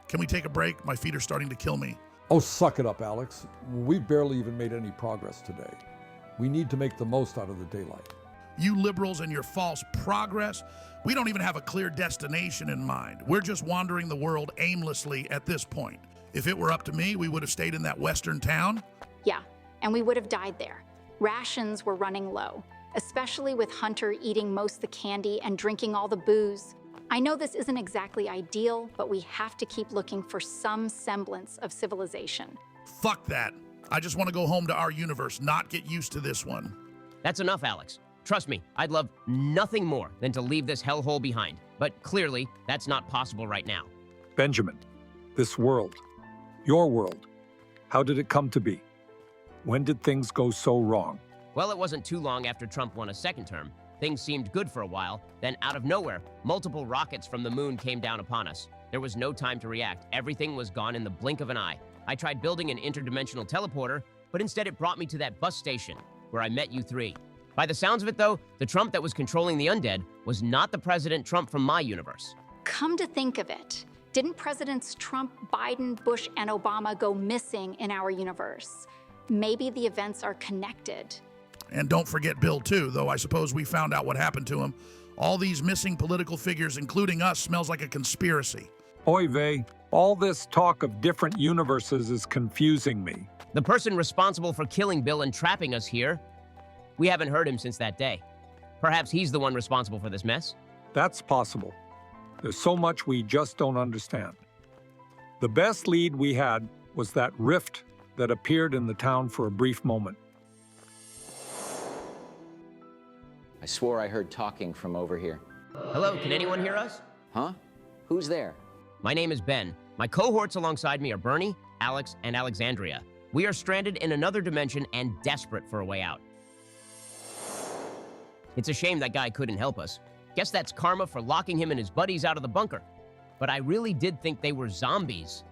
Can we take a break? My feet are starting to kill me. Oh, suck it up, Alex. We've barely even made any progress today. We need to make the most out of the daylight. You liberals and your false progress. We don't even have a clear destination in mind. We're just wandering the world aimlessly at this point. If it were up to me, we would have stayed in that western town. Yeah, and we would have died there. Rations were running low, especially with Hunter eating most of the candy and drinking all the booze. I know this isn't exactly ideal, but we have to keep looking for some semblance of civilization. Fuck that. I just want to go home to our universe, not get used to this one. That's enough, Alex. Trust me, I'd love nothing more than to leave this hellhole behind. But clearly, that's not possible right now. Benjamin, this world, your world, how did it come to be? When did things go so wrong? Well, it wasn't too long after Trump won a second term. Things seemed good for a while, then out of nowhere, multiple rockets from the moon came down upon us. There was no time to react. Everything was gone in the blink of an eye. I tried building an interdimensional teleporter, but instead it brought me to that bus station, where I met you three. By the sounds of it, though, the Trump that was controlling the undead was not the President Trump from my universe. Come to think of it, didn't Presidents Trump, Biden, Bush, and Obama go missing in our universe? Maybe the events are connected. And don't forget Bill, too, though I suppose we found out what happened to him. All these missing political figures, including us, smells like a conspiracy. Oy vey, all this talk of different universes is confusing me. The person responsible for killing Bill and trapping us here, we haven't heard him since that day. Perhaps he's the one responsible for this mess? That's possible. There's so much we just don't understand. The best lead we had was that rift that appeared in the town for a brief moment. I swore I heard talking from over here. Hello, can anyone hear us? Huh? Who's there? My name is Ben. My cohorts alongside me are Bernie, Alex, and Alexandria. We are stranded in another dimension and desperate for a way out. It's a shame that guy couldn't help us. Guess that's karma for locking him and his buddies out of the bunker. But I really did think they were zombies.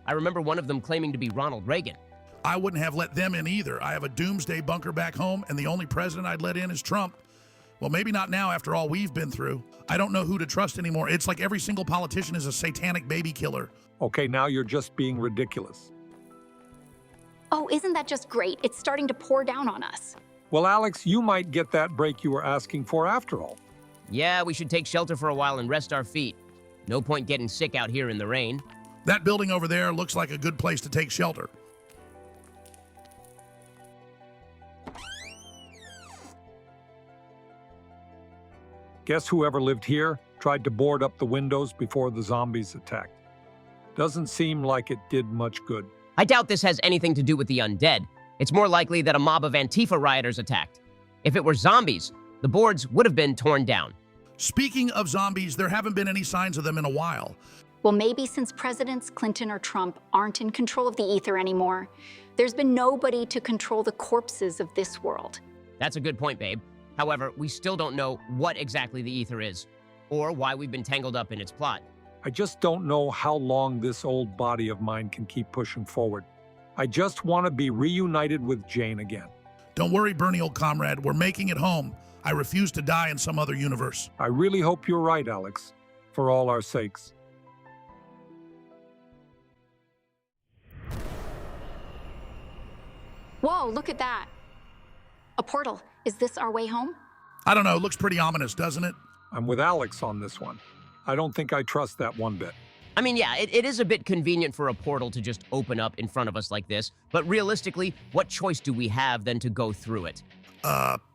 I remember one of them claiming to be Ronald Reagan. I wouldn't have let them in either. I have a doomsday bunker back home, and the only president I'd let in is Trump. Well, maybe not now after all we've been through. I don't know who to trust anymore. It's like every single politician is a satanic baby killer. Okay, now you're just being ridiculous. Oh, isn't that just great? It's starting to pour down on us. Well, Alex, you might get that break you were asking for after all. Yeah, we should take shelter for a while and rest our feet. No point getting sick out here in the rain. That building over there looks like a good place to take shelter. Guess whoever lived here tried to board up the windows before the zombies attacked. Doesn't seem like it did much good. I doubt this has anything to do with the undead. It's more likely that a mob of Antifa rioters attacked. If it were zombies, the boards would have been torn down. Speaking of zombies, there haven't been any signs of them in a while. Well, maybe since Presidents Clinton or Trump aren't in control of the ether anymore, there's been nobody to control the corpses of this world. That's a good point, babe. However, we still don't know what exactly the ether is, or why we've been tangled up in its plot. I just don't know how long this old body of mine can keep pushing forward. I just want to be reunited with Jane again. Don't worry, Bernie, old comrade. We're making it home. I refuse to die in some other universe. I really hope you're right, Alex, for all our sakes. Whoa, look at that. A portal. Is this our way home? I don't know. It looks pretty ominous, doesn't it? I'm with Alex on this one. I don't think I trust that one bit. I mean, yeah, it is a bit convenient for a portal to just open up in front of us like this, but realistically, what choice do we have than to go through it?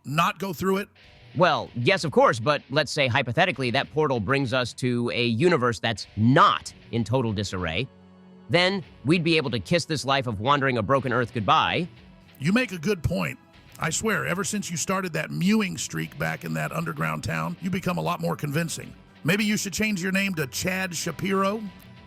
Not go through it? Well, yes, of course, but let's say hypothetically that portal brings us to a universe that's not in total disarray. Then we'd be able to kiss this life of wandering a broken earth goodbye. You make a good point. I swear, ever since you started that mewing streak back in that underground town, you become a lot more convincing. Maybe you should change your name to Chad Shapiro?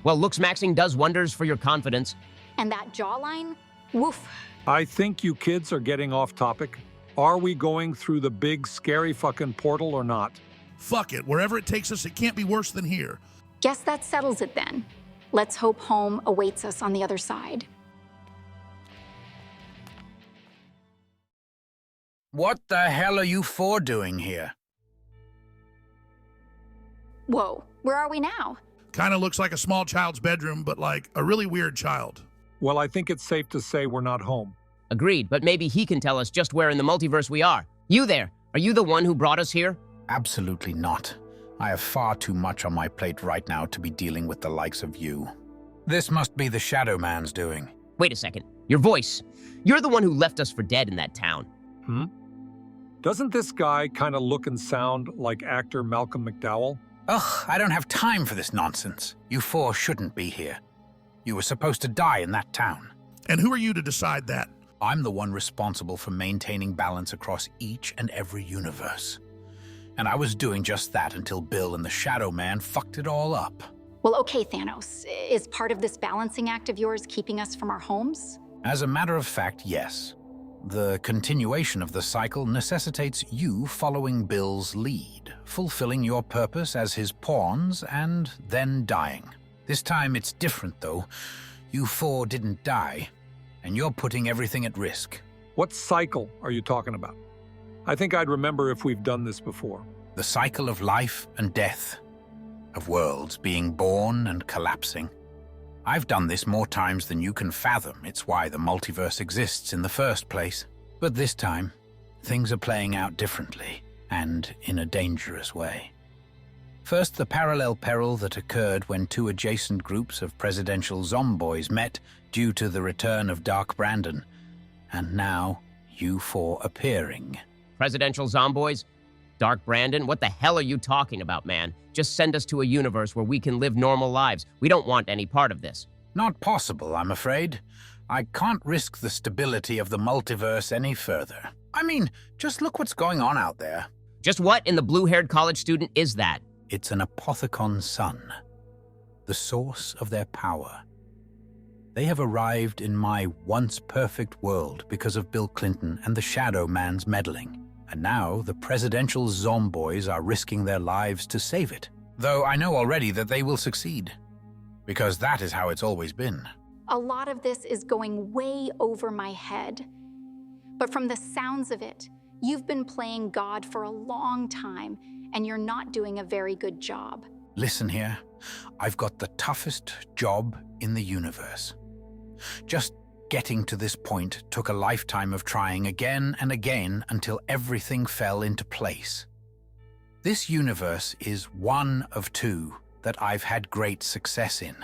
Well, looks maxing does wonders for your confidence. And that jawline? Woof. I think you kids are getting off topic. Are we going through the big, scary fucking portal or not? Fuck it. Wherever it takes us, it can't be worse than here. Guess that settles it then. Let's hope home awaits us on the other side. What the hell are you four doing here? Whoa, where are we now? Kind of looks like a small child's bedroom, but like a really weird child. Well, I think it's safe to say we're not home. Agreed, but maybe he can tell us just where in the multiverse we are. You there, are you the one who brought us here? Absolutely not. I have far too much on my plate right now to be dealing with the likes of you. This must be the Shadow Man's doing. Wait a second. Your voice. You're the one who left us for dead in that town. Doesn't this guy kind of look and sound like actor Malcolm McDowell? Ugh, I don't have time for this nonsense. You four shouldn't be here. You were supposed to die in that town. And who are you to decide that? I'm the one responsible for maintaining balance across each and every universe. And I was doing just that until Bill and the Shadow Man fucked it all up. Well, okay, Thanos. Is part of this balancing act of yours keeping us from our homes? As a matter of fact, yes. The continuation of the cycle necessitates you following Bill's lead, fulfilling your purpose as his pawns, and then dying. This time it's different, though. You four didn't die, and you're putting everything at risk. What cycle are you talking about? I think I'd remember if we've done this before. The cycle of life and death, of worlds being born and collapsing. I've done this more times than you can fathom. It's why the multiverse exists in the first place. But this time, things are playing out differently, and in a dangerous way. First, the parallel peril that occurred when two adjacent groups of presidential zomboys met due to the return of Dark Brandon, and now you four appearing. Presidential zomboys? Dark Brandon? What the hell are you talking about, man? Just send us to a universe where we can live normal lives. We don't want any part of this. Not possible, I'm afraid. I can't risk the stability of the multiverse any further. I mean, just look what's going on out there. Just what in the blue-haired college student is that? It's an Apothecon sun, the source of their power. They have arrived in my once-perfect world because of Bill Clinton and the Shadow Man's meddling. And now the presidential zomboys are risking their lives to save it. Though I know already that they will succeed. Because that is how it's always been. A lot of this is going way over my head. But from the sounds of it, you've been playing God for a long time, and you're not doing a very good job. Listen here, I've got the toughest job in the universe. Just getting to this point took a lifetime of trying again and again until everything fell into place. This universe is one of two that I've had great success in,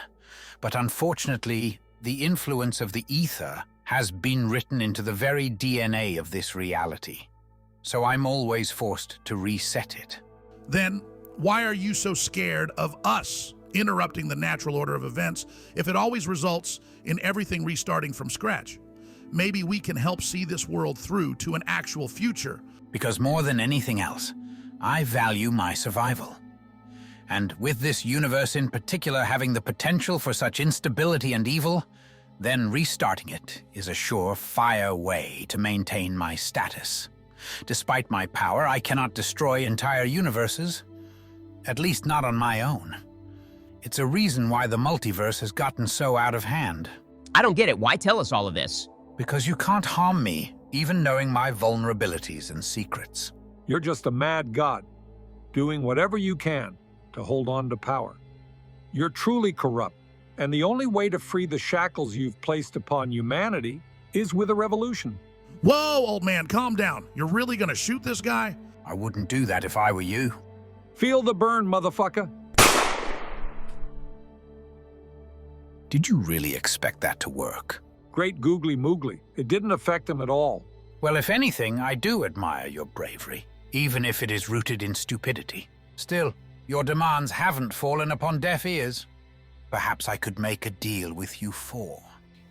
but unfortunately, the influence of the ether has been written into the very DNA of this reality, so I'm always forced to reset it. Then why are you so scared of us interrupting the natural order of events if it always results in everything restarting from scratch? Maybe we can help see this world through to an actual future. Because more than anything else, I value my survival. And with this universe in particular having the potential for such instability and evil, then restarting it is a surefire way to maintain my status. Despite my power, I cannot destroy entire universes, at least not on my own. It's a reason why the multiverse has gotten so out of hand. I don't get it. Why tell us all of this? Because you can't harm me, even knowing my vulnerabilities and secrets. You're just a mad god, doing whatever you can to hold on to power. You're truly corrupt, and the only way to free the shackles you've placed upon humanity is with a revolution. Whoa, old man, calm down. You're really gonna shoot this guy? I wouldn't do that if I were you. Feel the burn, motherfucker. Did you really expect that to work? Great googly moogly. It didn't affect him at all. Well, if anything, I do admire your bravery, even if it is rooted in stupidity. Still, your demands haven't fallen upon deaf ears. Perhaps I could make a deal with you four.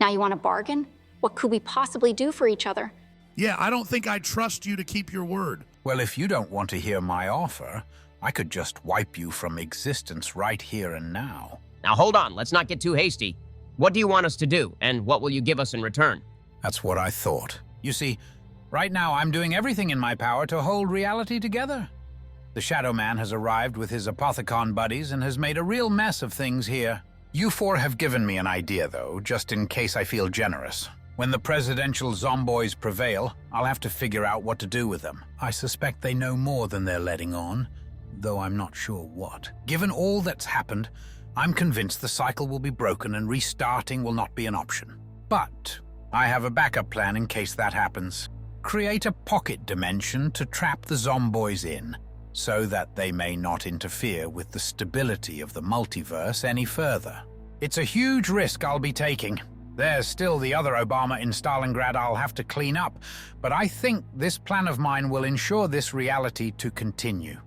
Now you want a bargain? What could we possibly do for each other? Yeah, I don't think I trust you to keep your word. Well, if you don't want to hear my offer, I could just wipe you from existence right here and now. Now hold on, let's not get too hasty. What do you want us to do, and what will you give us in return? That's what I thought. You see, right now I'm doing everything in my power to hold reality together. The Shadow Man has arrived with his Apothecon buddies and has made a real mess of things here. You four have given me an idea, though, just in case I feel generous. When the presidential zomboys prevail, I'll have to figure out what to do with them. I suspect they know more than they're letting on, though I'm not sure what. Given all that's happened, I'm convinced the cycle will be broken and restarting will not be an option. But I have a backup plan in case that happens. Create a pocket dimension to trap the zomboys in, so that they may not interfere with the stability of the multiverse any further. It's a huge risk I'll be taking. There's still the other Obama in Stalingrad I'll have to clean up, but I think this plan of mine will ensure this reality to continue.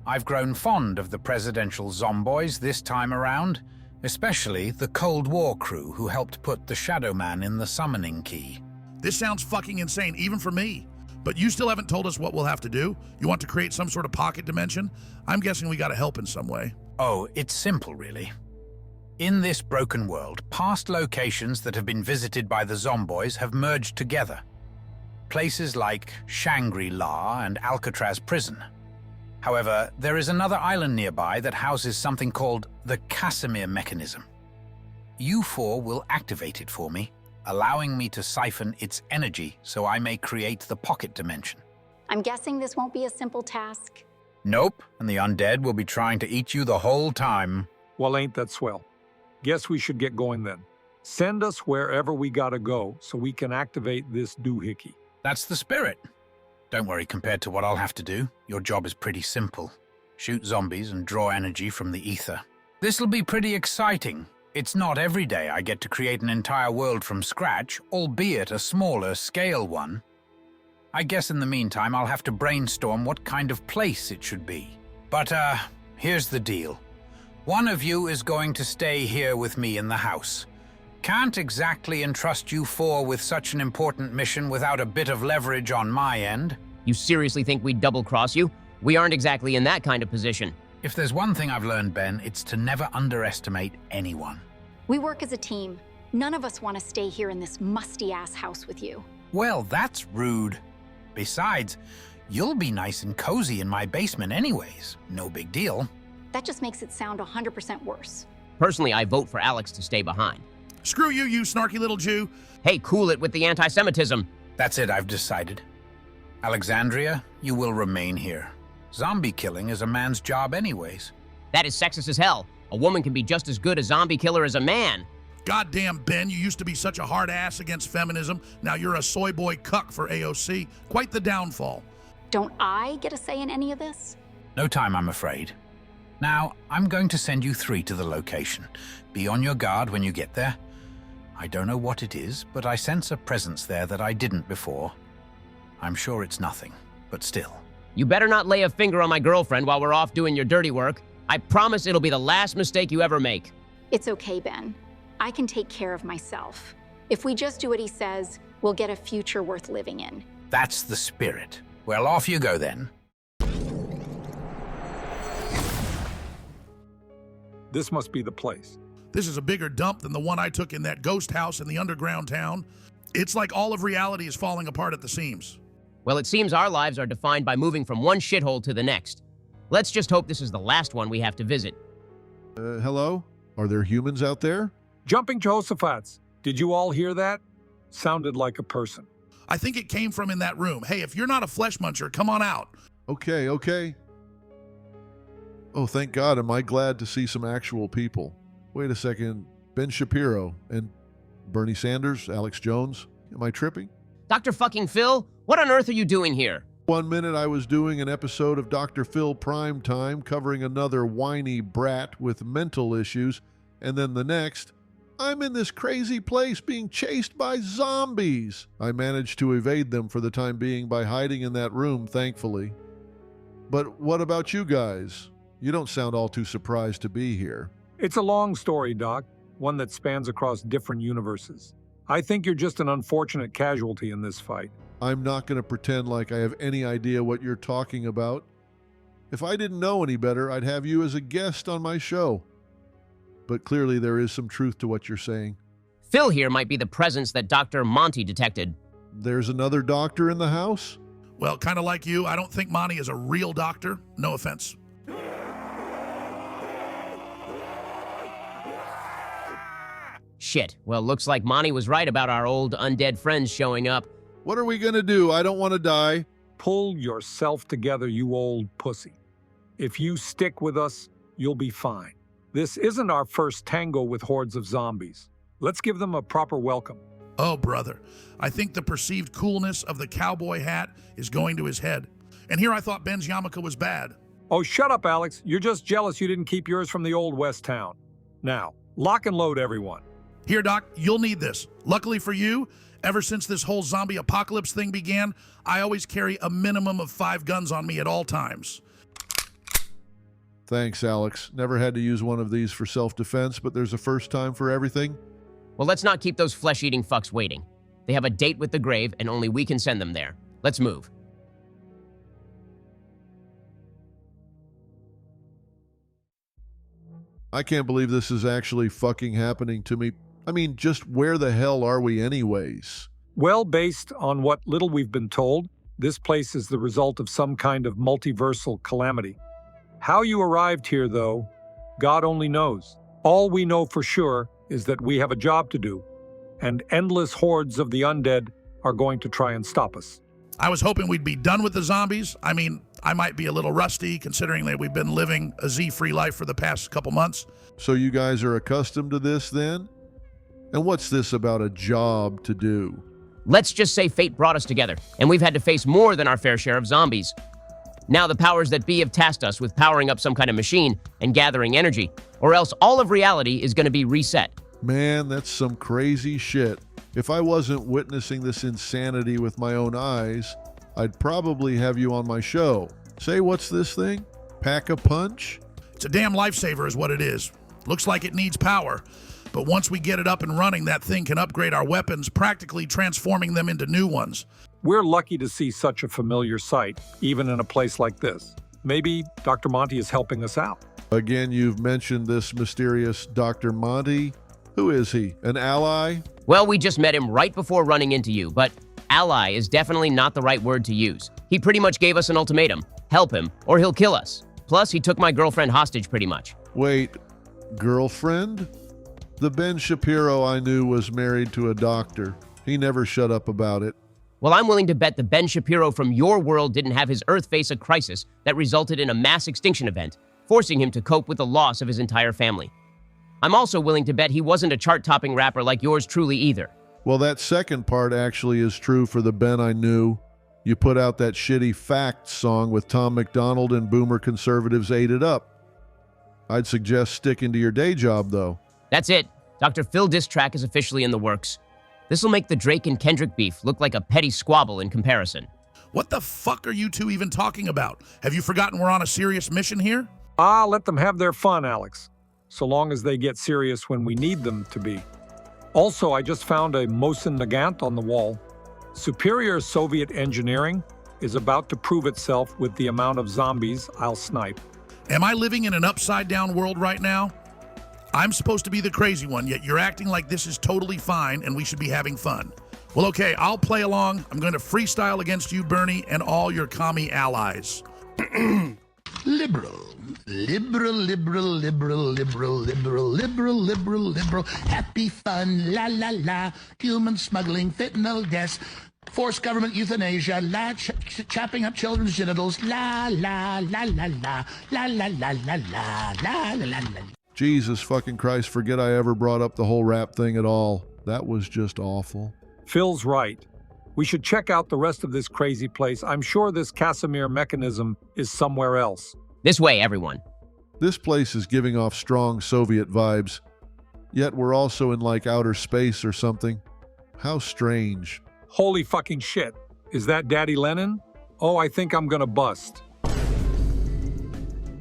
I've grown fond of the presidential zomboys this time around, especially the Cold War crew who helped put the Shadow Man in the summoning key. This sounds fucking insane, even for me. But you still haven't told us what we'll have to do? You want to create some sort of pocket dimension? I'm guessing we gotta help in some way. Oh, it's simple, really. In this broken world, past locations that have been visited by the zomboys have merged together. Places like Shangri-La and Alcatraz Prison. However, there is another island nearby that houses something called the Casimir mechanism. You four will activate it for me, allowing me to siphon its energy so I may create the pocket dimension. I'm guessing this won't be a simple task. Nope, and the undead will be trying to eat you the whole time. Well, ain't that swell? Guess we should get going then. Send us wherever we gotta go so we can activate this doohickey. That's the spirit. Don't worry, compared to what I'll have to do, your job is pretty simple. Shoot zombies and draw energy from the ether. This'll be pretty exciting. It's not every day I get to create an entire world from scratch, albeit a smaller scale one. I guess in the meantime I'll have to brainstorm what kind of place it should be. But, here's the deal. One of you is going to stay here with me in the house. Can't exactly entrust you four with such an important mission without a bit of leverage on my end. You seriously think we'd double-cross you? We aren't exactly in that kind of position. If there's one thing I've learned, Ben, it's to never underestimate anyone. We work as a team. None of us want to stay here in this musty-ass house with you. Well, that's rude. Besides, you'll be nice and cozy in my basement anyways. No big deal. That just makes it sound 100% worse. Personally, I vote for Alex to stay behind. Screw you, you snarky little Jew. Hey, cool it with the anti-Semitism. That's it, I've decided. Alexandria, you will remain here. Zombie killing is a man's job anyways. That is sexist as hell. A woman can be just as good a zombie killer as a man. Goddamn, Ben, you used to be such a hard ass against feminism. Now you're a soy boy cuck for AOC. Quite the downfall. Don't I get a say in any of this? No time, I'm afraid. Now, I'm going to send you three to the location. Be on your guard when you get there. I don't know what it is, but I sense a presence there that I didn't before. I'm sure it's nothing, but still. You better not lay a finger on my girlfriend while we're off doing your dirty work. I promise it'll be the last mistake you ever make. It's okay, Ben. I can take care of myself. If we just do what he says, we'll get a future worth living in. That's the spirit. Well, off you go then. This must be the place. This is a bigger dump than the one I took in that ghost house in the underground town. It's like all of reality is falling apart at the seams. Well, it seems our lives are defined by moving from one shithole to the next. Let's just hope this is the last one we have to visit. Hello? Are there humans out there? Jumping Jehoshaphat's. Did you all hear that? Sounded like a person. I think it came from in that room. Hey, if you're not a flesh muncher, come on out. Okay. Oh, thank God, am I glad to see some actual people. Wait a second, Ben Shapiro and Bernie Sanders, Alex Jones, am I tripping? Dr. fucking Phil, what on earth are you doing here? 1 minute I was doing an episode of Dr. Phil Prime Time covering another whiny brat with mental issues, and then the next, I'm in this crazy place being chased by zombies. I managed to evade them for the time being by hiding in that room, thankfully. But what about you guys? You don't sound all too surprised to be here. It's a long story, Doc, one that spans across different universes. I think you're just an unfortunate casualty in this fight. I'm not going to pretend like I have any idea what you're talking about. If I didn't know any better, I'd have you as a guest on my show. But clearly there is some truth to what you're saying. Phil here might be the presence that Dr. Monty detected. There's another doctor in the house? Well, kind of like you, I don't think Monty is a real doctor. No offense. Shit, well, looks like Monty was right about our old undead friends showing up. What are we going to do? I don't want to die. Pull yourself together, you old pussy. If you stick with us, you'll be fine. This isn't our first tango with hordes of zombies. Let's give them a proper welcome. Oh, brother, I think the perceived coolness of the cowboy hat is going to his head. And here I thought Ben's yarmulke was bad. Oh, shut up, Alex. You're just jealous you didn't keep yours from the old West Town. Now, lock and load, everyone. Here, Doc, you'll need this. Luckily for you, ever since this whole zombie apocalypse thing began, I always carry a minimum of 5 guns on me at all times. Thanks, Alex. Never had to use one of these for self-defense, but there's a first time for everything. Well, let's not keep those flesh-eating fucks waiting. They have a date with the grave, and only we can send them there. Let's move. I can't believe this is actually fucking happening to me. I mean, just where the hell are we anyways? Well, based on what little we've been told, this place is the result of some kind of multiversal calamity. How you arrived here, though, God only knows. All we know for sure is that we have a job to do, and endless hordes of the undead are going to try and stop us. I was hoping we'd be done with the zombies. I mean, I might be a little rusty considering that we've been living a Z-free life for the past couple months. So you guys are accustomed to this then? And what's this about a job to do? Let's just say fate brought us together, and we've had to face more than our fair share of zombies. Now the powers that be have tasked us with powering up some kind of machine and gathering energy, or else all of reality is going to be reset. Man, that's some crazy shit. If I wasn't witnessing this insanity with my own eyes, I'd probably have you on my show. Say, what's this thing? Pack a punch? It's a damn lifesaver is what it is. Looks like it needs power. But once we get it up and running, that thing can upgrade our weapons, practically transforming them into new ones. We're lucky to see such a familiar sight, even in a place like this. Maybe Dr. Monty is helping us out. Again, you've mentioned this mysterious Dr. Monty. Who is he? An ally? Well, we just met him right before running into you, but ally is definitely not the right word to use. He pretty much gave us an ultimatum. Help him, or he'll kill us. Plus, he took my girlfriend hostage pretty much. Wait, girlfriend? The Ben Shapiro I knew was married to a doctor. He never shut up about it. Well, I'm willing to bet the Ben Shapiro from your world didn't have his Earth face a crisis that resulted in a mass extinction event, forcing him to cope with the loss of his entire family. I'm also willing to bet he wasn't a chart-topping rapper like yours truly either. Well, that second part actually is true for the Ben I knew. You put out that shitty Facts song with Tom McDonald and boomer conservatives ate it up. I'd suggest sticking to your day job, though. That's it. Dr. Phil diss track is officially in the works. This'll make the Drake and Kendrick beef look like a petty squabble in comparison. What the fuck are you two even talking about? Have you forgotten we're on a serious mission here? Let them have their fun, Alex. So long as they get serious when we need them to be. Also, I just found a Mosin Nagant on the wall. Superior Soviet engineering is about to prove itself with the amount of zombies I'll snipe. Am I living in an upside-down world right now? I'm supposed to be the crazy one, yet you're acting like this is totally fine and we should be having fun. Well, okay, I'll play along. I'm going to freestyle against you, Bernie, and all your commie allies. Liberal, liberal, liberal, liberal, liberal, liberal, liberal, liberal, liberal, happy fun, la la la, human smuggling, fentanyl deaths, forced government euthanasia, chopping up children's genitals, la la la la la, la la la la la, la la la la. Jesus fucking Christ, forget I ever brought up the whole rap thing at all. That was just awful. Phil's right. We should check out the rest of this crazy place. I'm sure this Casimir mechanism is somewhere else. This way, everyone. This place is giving off strong Soviet vibes. Yet we're also in like outer space or something. How strange. Holy fucking shit. Is that Daddy Lenin? Oh, I think I'm gonna bust.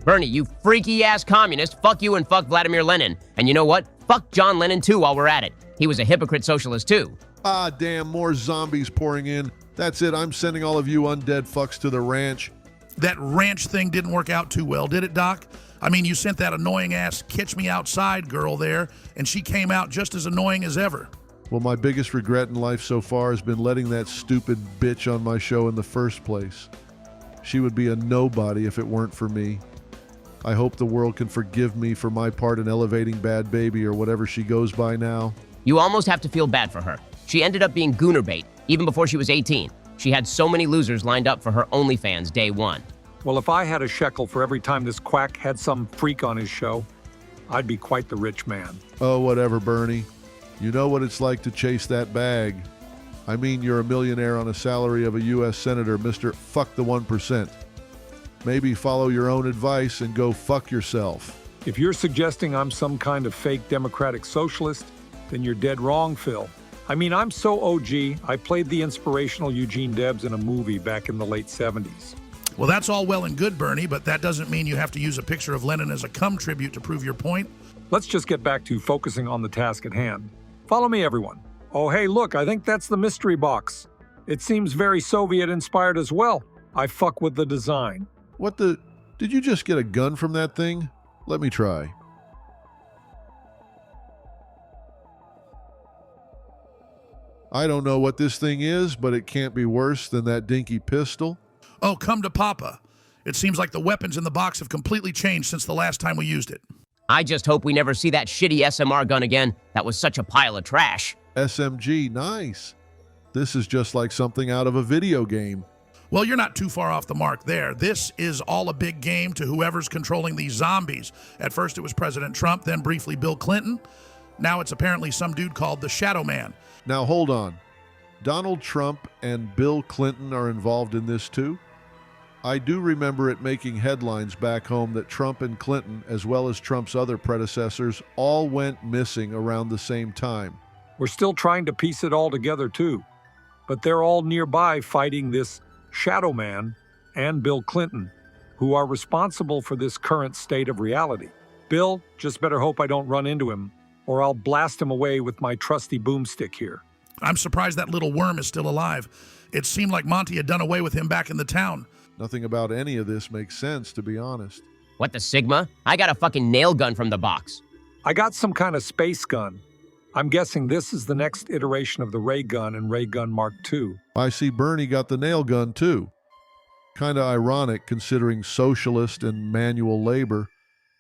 Bernie, you freaky-ass communist, fuck you and fuck Vladimir Lenin. And you know what? Fuck John Lennon too while we're at it. He was a hypocrite socialist too. Ah, damn, more zombies pouring in. That's it, I'm sending all of you undead fucks to the ranch. That ranch thing didn't work out too well, did it, Doc? I mean, you sent that annoying-ass Catch Me Outside girl there, and she came out just as annoying as ever. Well, my biggest regret in life so far has been letting that stupid bitch on my show in the first place. She would be a nobody if it weren't for me. I hope the world can forgive me for my part in elevating Bad Baby or whatever she goes by now. You almost have to feel bad for her. She ended up being gooner bait, even before she was 18. She had so many losers lined up for her OnlyFans day one. Well, if I had a shekel for every time this quack had some freak on his show, I'd be quite the rich man. Oh, whatever, Bernie. You know what it's like to chase that bag. I mean, you're a millionaire on a salary of a U.S. Senator, Mr. Fuck the 1%. Maybe follow your own advice and go fuck yourself. If you're suggesting I'm some kind of fake democratic socialist, then you're dead wrong, Phil. I mean, I'm so OG, I played the inspirational Eugene Debs in a movie back in the late 70s. Well, that's all well and good, Bernie, but that doesn't mean you have to use a picture of Lenin as a cum tribute to prove your point. Let's just get back to focusing on the task at hand. Follow me, everyone. Oh, hey, look, I think that's the mystery box. It seems very Soviet-inspired as well. I fuck with the design. What the... Did you just get a gun from that thing? Let me try. I don't know what this thing is, but it can't be worse than that dinky pistol. Oh, come to Papa. It seems like the weapons in the box have completely changed since the last time we used it. I just hope we never see that shitty SMR gun again. That was such a pile of trash. SMG, nice. This is just like something out of a video game. Well, you're not too far off the mark there. This is all a big game to whoever's controlling these zombies. At first it was President Trump, then briefly Bill Clinton. Now it's apparently some dude called the Shadow Man. Now hold on. Donald Trump and Bill Clinton are involved in this too? I do remember it making headlines back home that Trump and Clinton, as well as Trump's other predecessors, all went missing around the same time. We're still trying to piece it all together too. But they're all nearby fighting this Shadow Man and Bill Clinton, who are responsible for this current state of reality. Bill, just better hope I don't run into him, or I'll blast him away with my trusty boomstick here. I'm surprised that little worm is still alive. It seemed like Monty had done away with him back in the town. Nothing about any of this makes sense, to be honest. What the Sigma? I got a fucking nail gun from the box. I got some kind of space gun. I'm guessing this is the next iteration of the ray gun and ray gun Mark II. I see Bernie got the nail gun too. Kinda ironic considering socialist and manual labor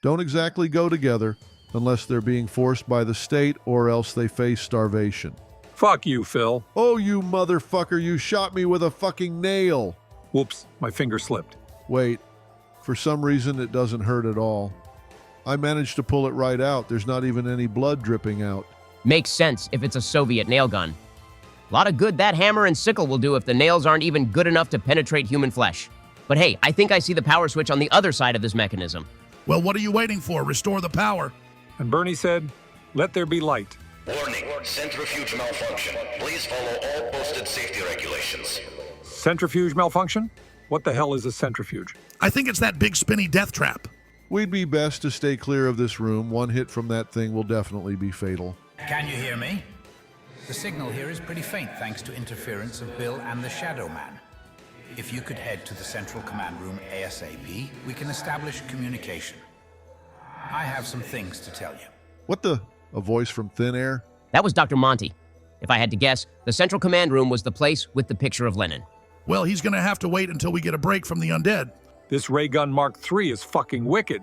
don't exactly go together unless they're being forced by the state or else they face starvation. Fuck you, Phil. Oh, you motherfucker, you shot me with a fucking nail. Whoops, my finger slipped. Wait, for some reason it doesn't hurt at all. I managed to pull it right out. There's not even any blood dripping out. Makes sense if it's a Soviet nail gun. A lot of good that hammer and sickle will do if the nails aren't even good enough to penetrate human flesh. But hey, I think I see the power switch on the other side of this mechanism. Well, what are you waiting for? Restore the power. And Bernie said, let there be light. Warning, centrifuge malfunction. Please follow all posted safety regulations. Centrifuge malfunction? What the hell is a centrifuge? I think it's that big spinny death trap. We'd be best to stay clear of this room. One hit from that thing will definitely be fatal. Can you hear me? The signal here is pretty faint thanks to interference of Bill and the Shadow Man. If you could head to the central command room ASAP, we can establish communication. I have some things to tell you. What the? A voice from thin air? That was Dr. Monty. If I had to guess, the central command room was the place with the picture of Lenin. Well, he's gonna have to wait until we get a break from the undead. This ray gun Mark III is fucking wicked.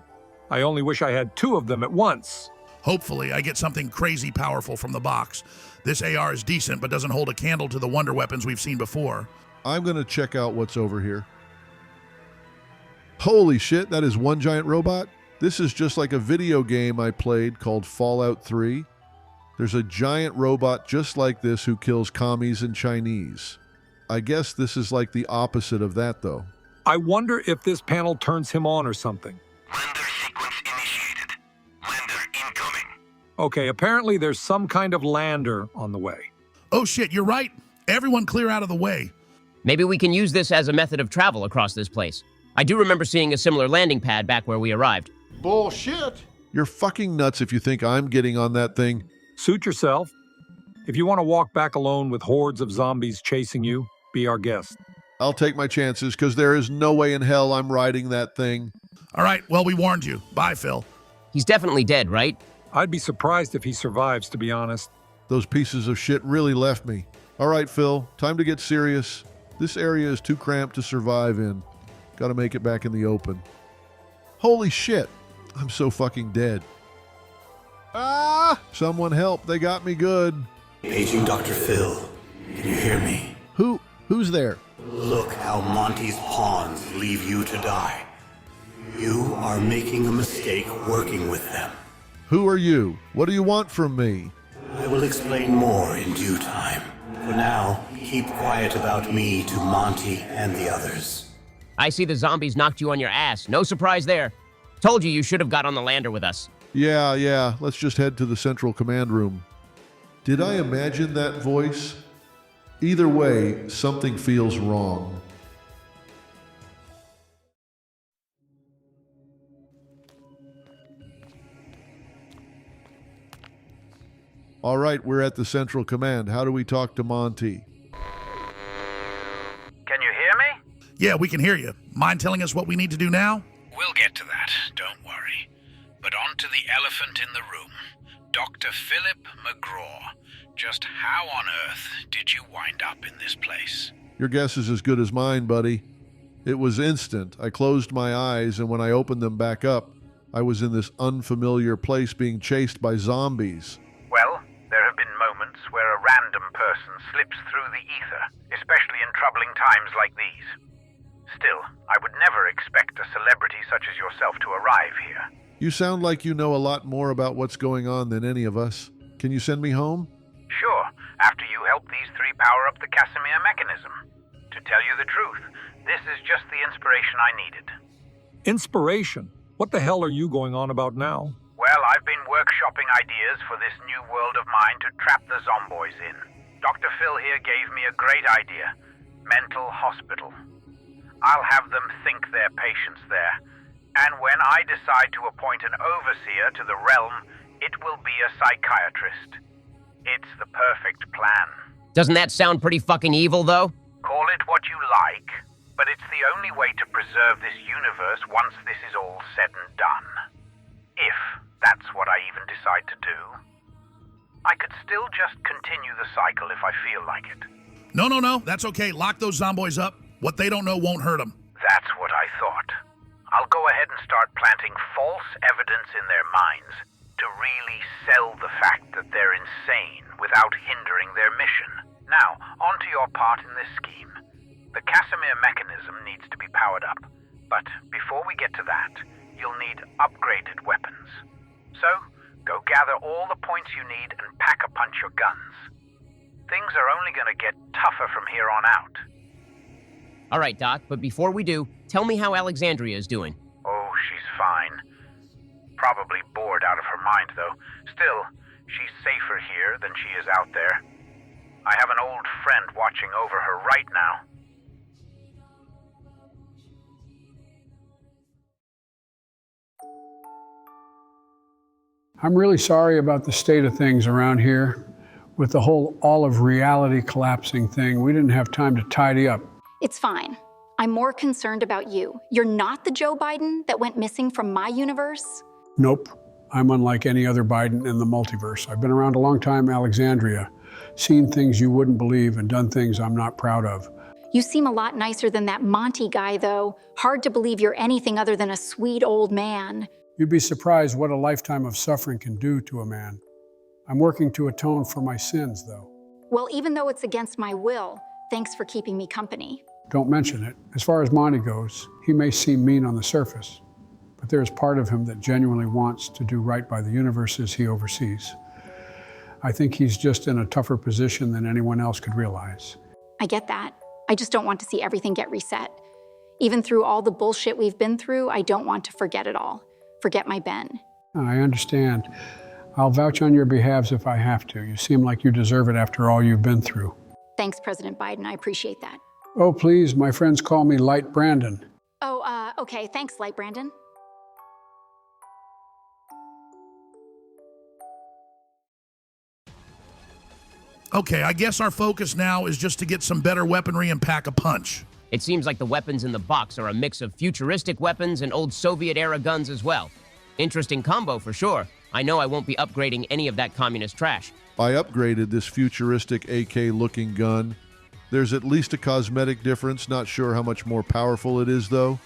I only wish I had two of them at once. Hopefully, I get something crazy powerful from the box. This AR is decent, but doesn't hold a candle to the wonder weapons we've seen before. I'm gonna check out what's over here. Holy shit, that is one giant robot? This is just like a video game I played called Fallout 3. There's a giant robot just like this who kills commies and Chinese. I guess this is like the opposite of that, though. I wonder if this panel turns him on or something. Lander sequence initiated. Lander incoming. Okay, apparently there's some kind of lander on the way. Oh shit, you're right. Everyone clear out of the way. Maybe we can use this as a method of travel across this place. I do remember seeing a similar landing pad back where we arrived. Bullshit. You're fucking nuts if you think I'm getting on that thing. Suit yourself. If you want to walk back alone with hordes of zombies chasing you, be our guest. I'll take my chances, because there is no way in hell I'm riding that thing. All right, well, we warned you. Bye, Phil. He's definitely dead, right? I'd be surprised if he survives, to be honest. Those pieces of shit really left me. All right, Phil, time to get serious. This area is too cramped to survive in. Gotta make it back in the open. Holy shit, I'm so fucking dead. Ah! Someone help, they got me good. Paging Dr. Phil, can you hear me? Who's there? Look how Monty's pawns leave you to die. You are making a mistake working with them. Who are you? What do you want from me? I will explain more in due time. For now, keep quiet about me to Monty and the others. I see the zombies knocked you on your ass. No surprise there. Told you should have got on the lander with us. Yeah, let's just head to the central command room. Did I imagine that voice? Either way, something feels wrong. All right, we're at the central command. How do we talk to Monty? Can you hear me? Yeah, we can hear you. Mind telling us what we need to do now? We'll get to that, don't worry. But on to the elephant in the room. Dr. Philip McGraw. Just how on earth did you wind up in this place? Your guess is as good as mine, buddy. It was instant. I closed my eyes, and when I opened them back up, I was in this unfamiliar place being chased by zombies. Well, there have been moments where a random person slips through the ether, especially in troubling times like these. Still, I would never expect a celebrity such as yourself to arrive here. You sound like you know a lot more about what's going on than any of us. Can you send me home? Sure, after you help these three power up the Casimir mechanism. To tell you the truth, this is just the inspiration I needed. Inspiration? What the hell are you going on about now? Well, I've been workshopping ideas for this new world of mine to trap the zomboys in. Dr. Phil here gave me a great idea. Mental hospital. I'll have them think they're patients there. And when I decide to appoint an overseer to the realm, it will be a psychiatrist. It's the perfect plan. Doesn't that sound pretty fucking evil, though? Call it what you like, but it's the only way to preserve this universe once this is all said and done. If that's what I even decide to do. I could still just continue the cycle if I feel like it. No. That's okay. Lock those zomboys up. What they don't know won't hurt them. That's what I thought. I'll go ahead and start planting false evidence in their minds to really sell the fact that they're insane without hindering their mission. Now, on to your part in this scheme. The Casimir mechanism needs to be powered up, but before we get to that, you'll need upgraded weapons. So, go gather all the points you need and pack a punch your guns. Things are only going to get tougher from here on out. All right, Doc, but before we do, tell me how Alexandria is doing. Oh, she's fine. Probably bored out of her mind, though. Still, she's safer here than she is out there. I have an old friend watching over her right now. I'm really sorry about the state of things around here. With the whole all of reality collapsing thing, we didn't have time to tidy up. It's fine. I'm more concerned about you. You're not the Joe Biden that went missing from my universe? Nope. I'm unlike any other Biden in the multiverse. I've been around a long time, Alexandria. Seen things you wouldn't believe and done things I'm not proud of. You seem a lot nicer than that Monty guy, though. Hard to believe you're anything other than a sweet old man. You'd be surprised what a lifetime of suffering can do to a man. I'm working to atone for my sins, though. Well, even though it's against my will, thanks for keeping me company. Don't mention it. As far as Monty goes, he may seem mean on the surface, but there is part of him that genuinely wants to do right by the universes he oversees. I think he's just in a tougher position than anyone else could realize. I get that. I just don't want to see everything get reset. Even through all the bullshit we've been through, I don't want to forget it all. Forget my Ben. I understand. I'll vouch on your behalf if I have to. You seem like you deserve it after all you've been through. Thanks, President Biden. I appreciate that. Oh, please, my friends call me Light Brandon. Oh, okay. Thanks, Light Brandon. Okay, I guess our focus now is just to get some better weaponry and pack a punch. It seems like the weapons in the box are a mix of futuristic weapons and old Soviet-era guns as well. Interesting combo for sure. I know I won't be upgrading any of that communist trash. I upgraded this futuristic AK-looking gun. There's at least a cosmetic difference, not sure how much more powerful it is though.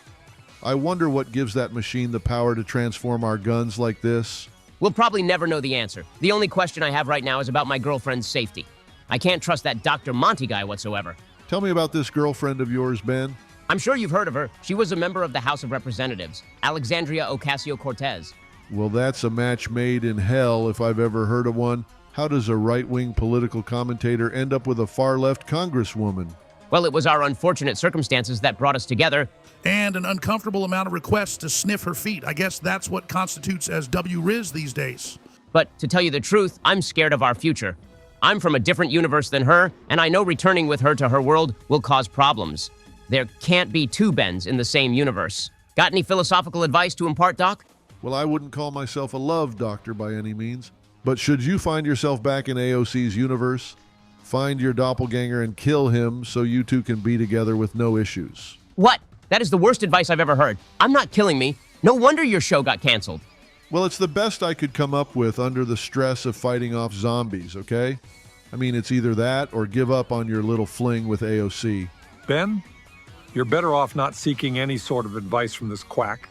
I wonder what gives that machine the power to transform our guns like this. We'll probably never know the answer. The only question I have right now is about my girlfriend's safety. I can't trust that Dr. Monty guy whatsoever. Tell me about this girlfriend of yours, Ben. I'm sure you've heard of her. She was a member of the House of Representatives, Alexandria Ocasio-Cortez. Well, that's a match made in hell if I've ever heard of one. How does a right-wing political commentator end up with a far-left congresswoman? Well, it was our unfortunate circumstances that brought us together. And an uncomfortable amount of requests to sniff her feet. I guess that's what constitutes as W-Riz these days. But to tell you the truth, I'm scared of our future. I'm from a different universe than her, and I know returning with her to her world will cause problems. There can't be two Bens in the same universe. Got any philosophical advice to impart, Doc? Well, I wouldn't call myself a love doctor by any means. But should you find yourself back in AOC's universe, find your doppelganger and kill him so you two can be together with no issues. What? That is the worst advice I've ever heard. I'm not killing me. No wonder your show got canceled. Well, it's the best I could come up with under the stress of fighting off zombies, okay? I mean, it's either that or give up on your little fling with AOC. Ben, you're better off not seeking any sort of advice from this quack.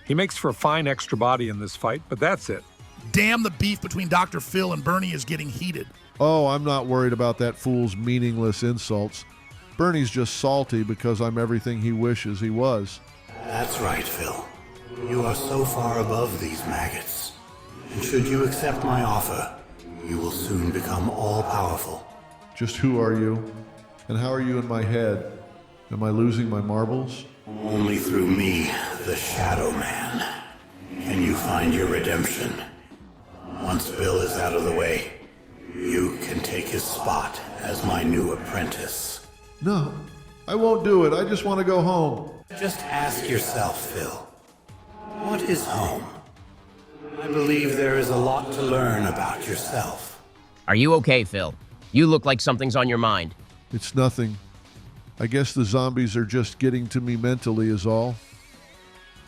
He makes for a fine extra body in this fight, but that's it. Damn, the beef between Dr. Phil and Bernie is getting heated. Oh, I'm not worried about that fool's meaningless insults. Bernie's just salty because I'm everything he wishes he was. That's right, Phil. You are so far above these maggots. And should you accept my offer, you will soon become all-powerful. Just who are you? And how are you in my head? Am I losing my marbles? Only through me, the Shadow Man, can you find your redemption. Once Bill is out of the way, you can take his spot as my new apprentice. No, I won't do it. I just want to go home. Just ask yourself, Phil, what is home? I believe there is a lot to learn about yourself. Are you okay, Phil? You look like something's on your mind. It's nothing. I guess the zombies are just getting to me mentally is all.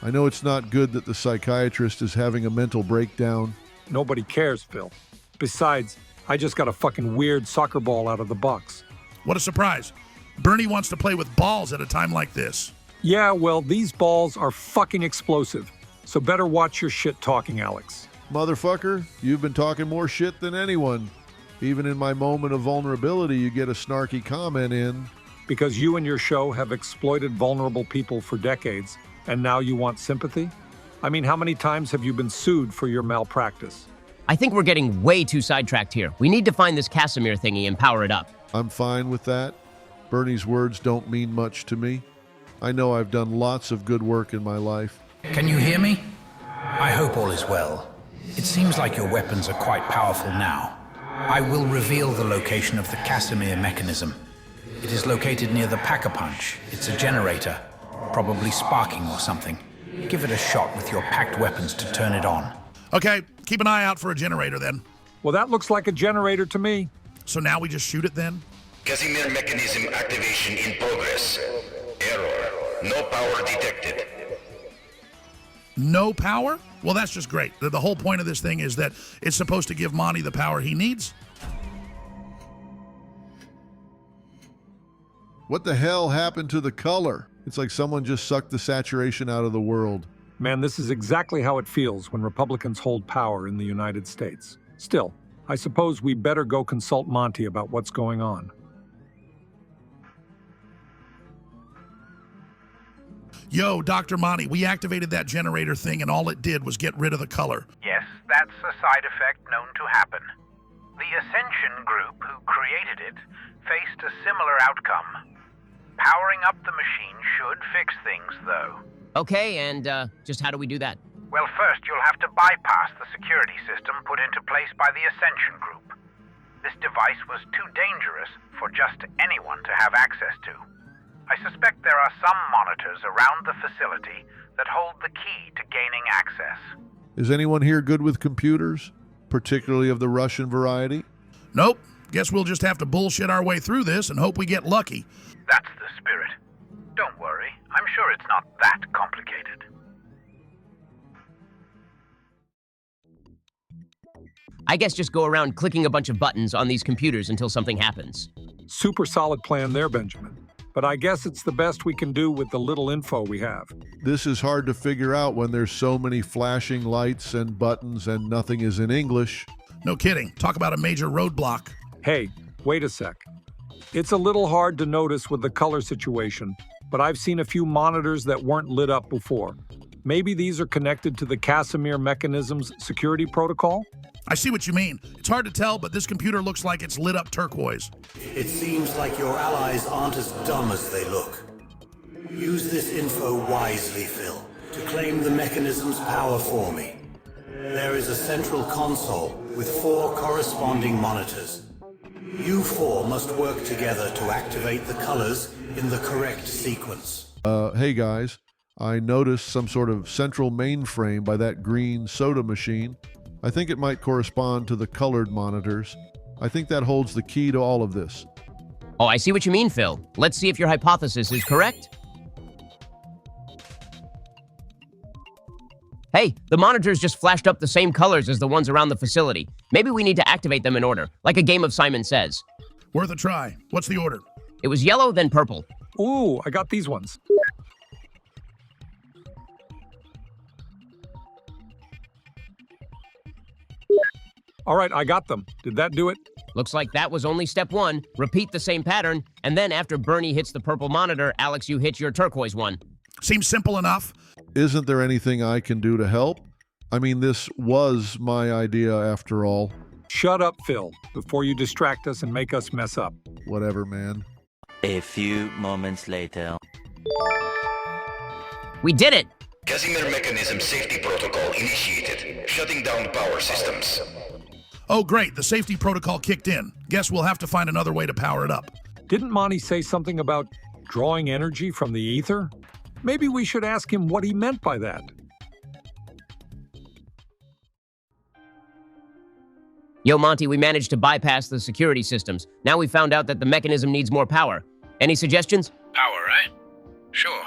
I know it's not good that the psychiatrist is having a mental breakdown. Nobody cares, Phil. Besides, I just got a fucking weird soccer ball out of the box. What a surprise. Bernie wants to play with balls at a time like this. Yeah, well, these balls are fucking explosive. So better watch your shit talking, Alex. Motherfucker, you've been talking more shit than anyone. Even in my moment of vulnerability, you get a snarky comment in. Because you and your show have exploited vulnerable people for decades, and now you want sympathy? I mean, how many times have you been sued for your malpractice? I think we're getting way too sidetracked here. We need to find this Casimir thingy and power it up. I'm fine with that. Bernie's words don't mean much to me. I know I've done lots of good work in my life. Can you hear me? I hope all is well. It seems like your weapons are quite powerful now. I will reveal the location of the Casimir mechanism. It is located near the Pack-a-Punch. It's a generator, probably sparking or something. Give it a shot with your packed weapons to turn it on. Okay, keep an eye out for a generator then. Well, that looks like a generator to me. So now we just shoot it then? Casimir mechanism activation in progress. Error. No power detected. No power? Well, that's just great. The whole point of this thing is that it's supposed to give Monty the power he needs. What the hell happened to the color? It's like someone just sucked the saturation out of the world. Man, this is exactly how it feels when Republicans hold power in the United States. Still, I suppose we better go consult Monty about what's going on. Yo, Dr. Monty, we activated that generator thing and all it did was get rid of the color. Yes, that's a side effect known to happen. The Ascension group who created it faced a similar outcome. Powering up the machine should fix things, though. Okay, and just how do we do that? Well, first you'll have to bypass the security system put into place by the Ascension group. This device was too dangerous for just anyone to have access to. I suspect there are some monitors around the facility that hold the key to gaining access. Is anyone here good with computers? Particularly of the Russian variety? Nope. Guess we'll just have to bullshit our way through this and hope we get lucky. That's the spirit. Don't worry. I'm sure it's not that complicated. I guess just go around clicking a bunch of buttons on these computers until something happens. Super solid plan there, Benjamin. But I guess it's the best we can do with the little info we have. This is hard to figure out when there's so many flashing lights and buttons and nothing is in English. No kidding. Talk about a major roadblock. Hey, wait a sec. It's a little hard to notice with the color situation, but I've seen a few monitors that weren't lit up before. Maybe these are connected to the Casimir mechanism's security protocol? I see what you mean. It's hard to tell, but this computer looks like it's lit up turquoise. It seems like your allies aren't as dumb as they look. Use this info wisely, Phil, to claim the mechanism's power for me. There is a central console with 4 corresponding monitors. You 4 must work together to activate the colors in the correct sequence. Hey guys, I noticed some sort of central mainframe by that green soda machine. I think it might correspond to the colored monitors. I think that holds the key to all of this. Oh, I see what you mean, Phil. Let's see if your hypothesis is correct. Hey, the monitors just flashed up the same colors as the ones around the facility. Maybe we need to activate them in order, like a game of Simon Says. Worth a try. What's the order? It was yellow, then purple. Ooh, I got these ones. All right, I got them. Did that do it? Looks like that was only step 1. Repeat the same pattern, and then after Bernie hits the purple monitor, Alex, you hit your turquoise one. Seems simple enough. Isn't there anything I can do to help? I mean, this was my idea after all. Shut up, Phil, before you distract us and make us mess up. Whatever, man. A few moments later. We did it! Casimir mechanism safety protocol initiated, shutting down power systems. Oh, great. The safety protocol kicked in. Guess we'll have to find another way to power it up. Didn't Monty say something about drawing energy from the ether? Maybe we should ask him what he meant by that. Yo, Monty, we managed to bypass the security systems. Now we found out that the mechanism needs more power. Any suggestions? Power, eh? Sure.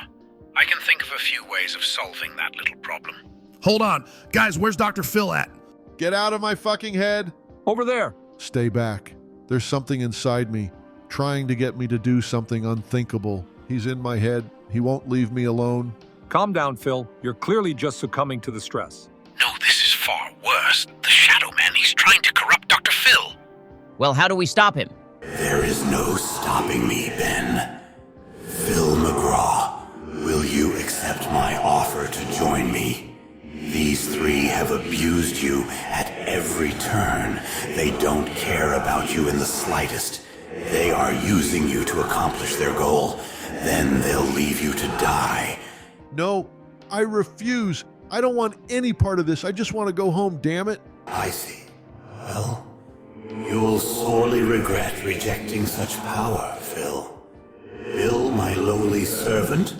I can think of a few ways of solving that little problem. Hold on. Guys, where's Dr. Phil at? Get out of my fucking head. Over there. Stay back. There's something inside me, trying to get me to do something unthinkable. He's in my head. He won't leave me alone. Calm down, Phil. You're clearly just succumbing to the stress. No, this is far worse. The Shadow Man, he's trying to corrupt Dr. Phil. Well, how do we stop him? There is no stopping me, Ben. Phil McGraw, will you accept my offer to join me? These 3 have abused you at every turn. They don't care about you in the slightest. They are using you to accomplish their goal. Then they'll leave you to die. No, I refuse. I don't want any part of this. I just want to go home, damn it. I see. Well, you'll sorely regret rejecting such power, Phil. Bill, my lowly servant,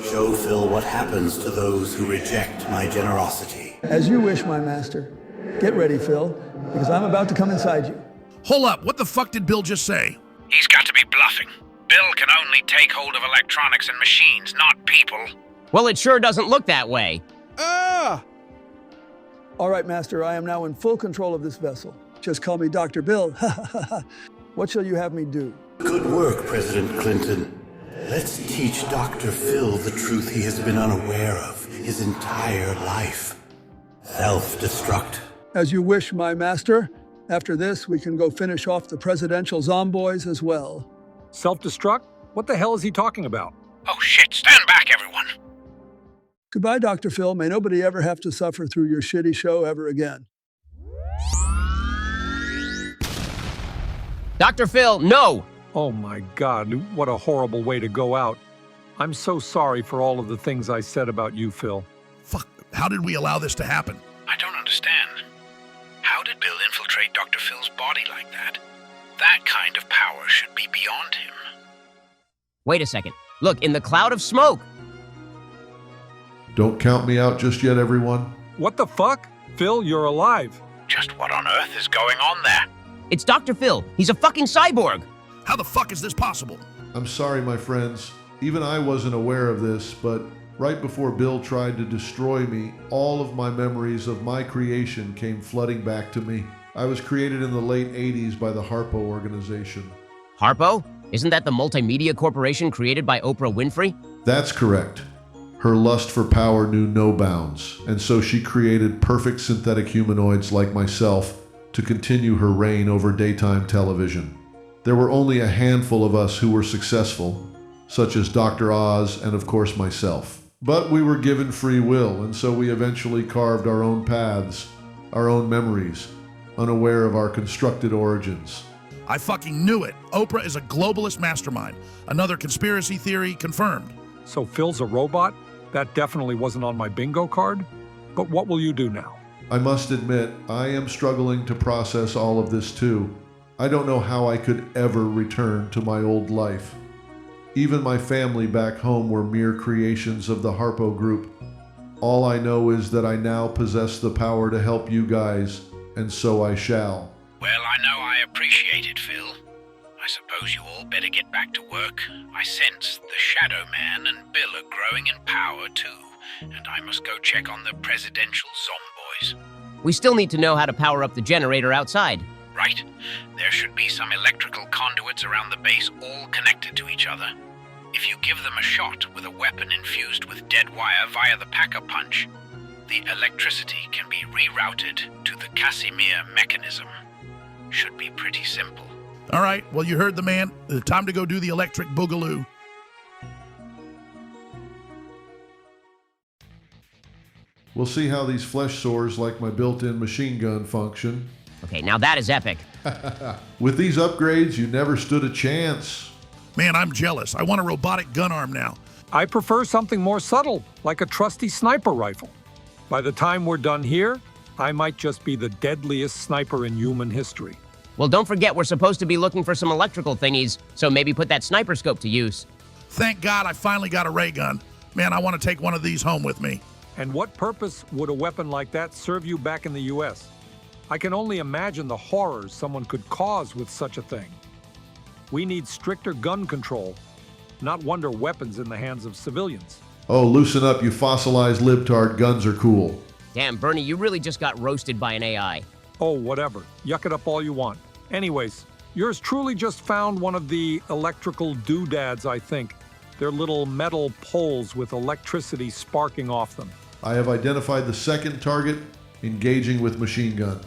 show Phil what happens to those who reject my generosity. As you wish, my master. Get ready, Phil, because I'm about to come inside you. Hold up. What the fuck did Bill just say? He's got to be bluffing. Bill can only take hold of electronics and machines, not people. Well, it sure doesn't look that way. Ah! All right, Master, I am now in full control of this vessel. Just call me Dr. Bill. What shall you have me do? Good work, President Clinton. Let's teach Dr. Phil the truth he has been unaware of his entire life. Self-destruct. As you wish, my master. After this, we can go finish off the presidential zomboys as well. Self-destruct? What the hell is he talking about? Oh shit, stand back, everyone. Goodbye, Dr. Phil. May nobody ever have to suffer through your shitty show ever again. Dr. Phil, no! Oh my God, what a horrible way to go out. I'm so sorry for all of the things I said about you, Phil. Fuck, how did we allow this to happen? I don't understand. How did Bill infiltrate Dr. Phil's body like that? That kind of power should be beyond him. Wait a second. Look, in the cloud of smoke! Don't count me out just yet, everyone. What the fuck? Phil, you're alive. Just what on earth is going on there? It's Dr. Phil. He's a fucking cyborg. How the fuck is this possible? I'm sorry, my friends. Even I wasn't aware of this, but right before Bill tried to destroy me, all of my memories of my creation came flooding back to me. I was created in the late 80s by the Harpo organization. Harpo? Isn't that the multimedia corporation created by Oprah Winfrey? That's correct. Her lust for power knew no bounds, and so she created perfect synthetic humanoids like myself to continue her reign over daytime television. There were only a handful of us who were successful, such as Dr. Oz and of course myself. But we were given free will, and so we eventually carved our own paths, our own memories, unaware of our constructed origins. I fucking knew it. Oprah is a globalist mastermind. Another conspiracy theory confirmed. So Phil's a robot? That definitely wasn't on my bingo card. But what will you do now? I must admit, I am struggling to process all of this too. I don't know how I could ever return to my old life. Even my family back home were mere creations of the Harpo group. All I know is that I now possess the power to help you guys, and so I shall. Well, I know I appreciate it, Phil. I suppose you all better get back to work. I sense the Shadow Man and Bill are growing in power too, and I must go check on the presidential zomboys. We still need to know how to power up the generator outside. Right. There should be some electrical conduits around the base all connected to each other. If you give them a shot with a weapon infused with dead wire via the Pack-a-Punch, the electricity can be rerouted to the Casimir mechanism. Should be pretty simple. All right, well, you heard the man. Time to go do the electric boogaloo. We'll see how these flesh sores like my built-in machine gun function. Okay, now that is epic. With these upgrades, you never stood a chance. Man, I'm jealous. I want a robotic gun arm now. I prefer something more subtle, like a trusty sniper rifle. By the time we're done here, I might just be the deadliest sniper in human history. Well, don't forget we're supposed to be looking for some electrical thingies, so maybe put that sniper scope to use. Thank God I finally got a ray gun. Man, I want to take one of these home with me. And what purpose would a weapon like that serve you back in the US? I can only imagine the horrors someone could cause with such a thing. We need stricter gun control, not wonder weapons in the hands of civilians. Oh, loosen up, you fossilized libtard. Guns are cool. Damn, Bernie, you really just got roasted by an AI. Oh, whatever. Yuck it up all you want. Anyways, yours truly just found one of the electrical doodads, I think. They're little metal poles with electricity sparking off them. I have identified the second target, engaging with machine gun.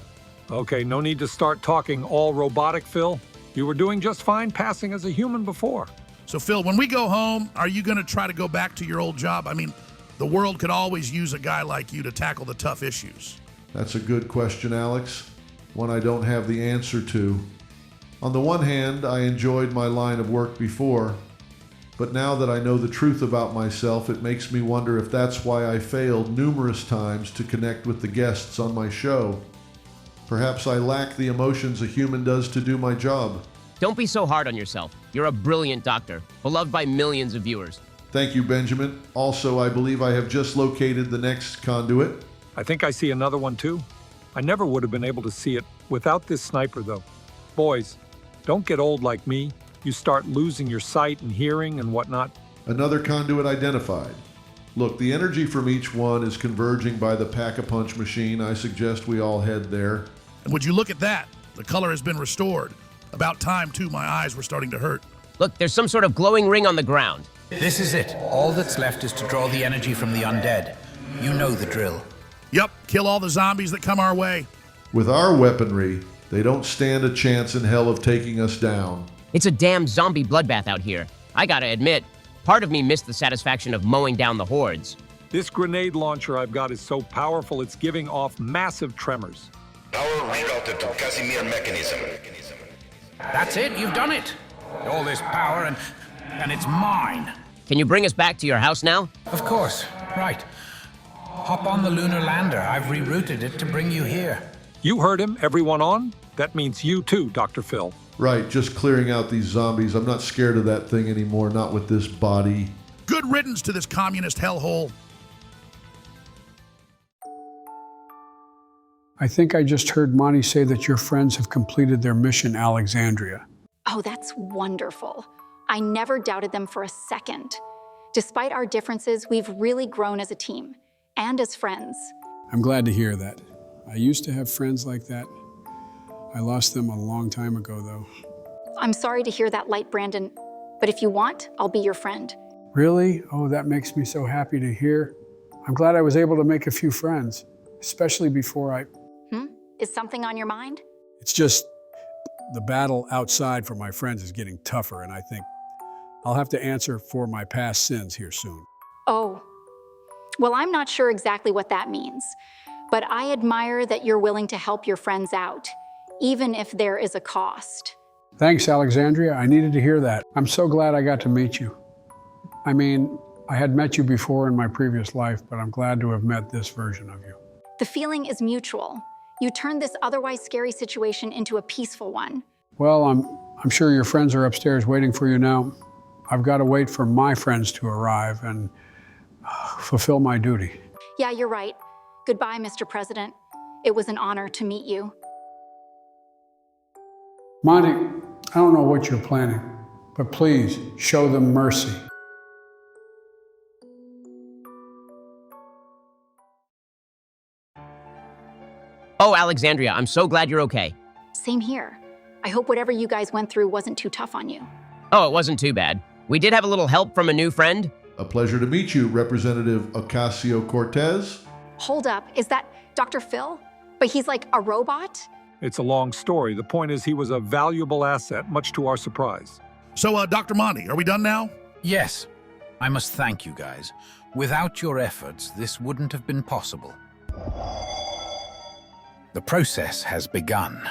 Okay, no need to start talking all robotic, Phil. You were doing just fine passing as a human before. So, Phil, when we go home, are you going to try to go back to your old job? I mean, the world could always use a guy like you to tackle the tough issues. That's a good question, Alex. One I don't have the answer to. On the one hand, I enjoyed my line of work before, but now that I know the truth about myself, it makes me wonder if that's why I failed numerous times to connect with the guests on my show. Perhaps I lack the emotions a human does to do my job. Don't be so hard on yourself. You're a brilliant doctor, beloved by millions of viewers. Thank you, Benjamin. Also, I believe I have just located the next conduit. I think I see another one too. I never would have been able to see it without this sniper, though. Boys, don't get old like me. You start losing your sight and hearing and whatnot. Another conduit identified. Look, the energy from each one is converging by the Pack-a-Punch machine. I suggest we all head there. And would you look at that? The color has been restored. About time, too. My eyes were starting to hurt. Look, there's some sort of glowing ring on the ground. This is it. All that's left is to draw the energy from the undead. You know the drill. Yep, kill all the zombies that come our way. With our weaponry, they don't stand a chance in hell of taking us down. It's a damn zombie bloodbath out here. I gotta admit, part of me missed the satisfaction of mowing down the hordes. This grenade launcher I've got is so powerful it's giving off massive tremors. Power rerouted to Casimir mechanism. That's it, you've done it. All this power and it's mine. Can you bring us back to your house now? Of course, right. Hop on the lunar lander. I've rerouted it to bring you here. You heard him, everyone on? That means you too, Dr. Phil. Right, just clearing out these zombies. I'm not scared of that thing anymore, not with this body. Good riddance to this communist hellhole. I think I just heard Monty say that your friends have completed their mission, Alexandria. Oh, that's wonderful. I never doubted them for a second. Despite our differences, we've really grown as a team and as friends. I'm glad to hear that. I used to have friends like that. I lost them a long time ago, though. I'm sorry to hear that, Light Brandon, but if you want, I'll be your friend. Really? Oh, that makes me so happy to hear. I'm glad I was able to make a few friends, especially before I... Is something on your mind? It's just the battle outside for my friends is getting tougher, and I think I'll have to answer for my past sins here soon. Oh, Well, I'm not sure exactly what that means, but I admire that you're willing to help your friends out, even if there is a cost. Thanks, Alexandria. I needed to hear that. I'm so glad I got to meet you. I mean, I had met you before in my previous life, but I'm glad to have met this version of you. The feeling is mutual. You turned this otherwise scary situation into a peaceful one. Well, I'm sure your friends are upstairs waiting for you now. I've got to wait for my friends to arrive and fulfill my duty. Yeah, you're right. Goodbye, Mr. President. It was an honor to meet you. Monty, I don't know what you're planning, but please show them mercy. Oh, Alexandria, I'm so glad you're okay. Same here. I hope whatever you guys went through wasn't too tough on you. Oh, it wasn't too bad. We did have a little help from a new friend. A pleasure to meet you, Representative Ocasio-Cortez. Hold up, is that Dr. Phil? But he's like a robot? It's a long story. The point is he was a valuable asset, much to our surprise. So, Dr. Monty, are we done now? Yes. I must thank you guys. Without your efforts, this wouldn't have been possible. The process has begun.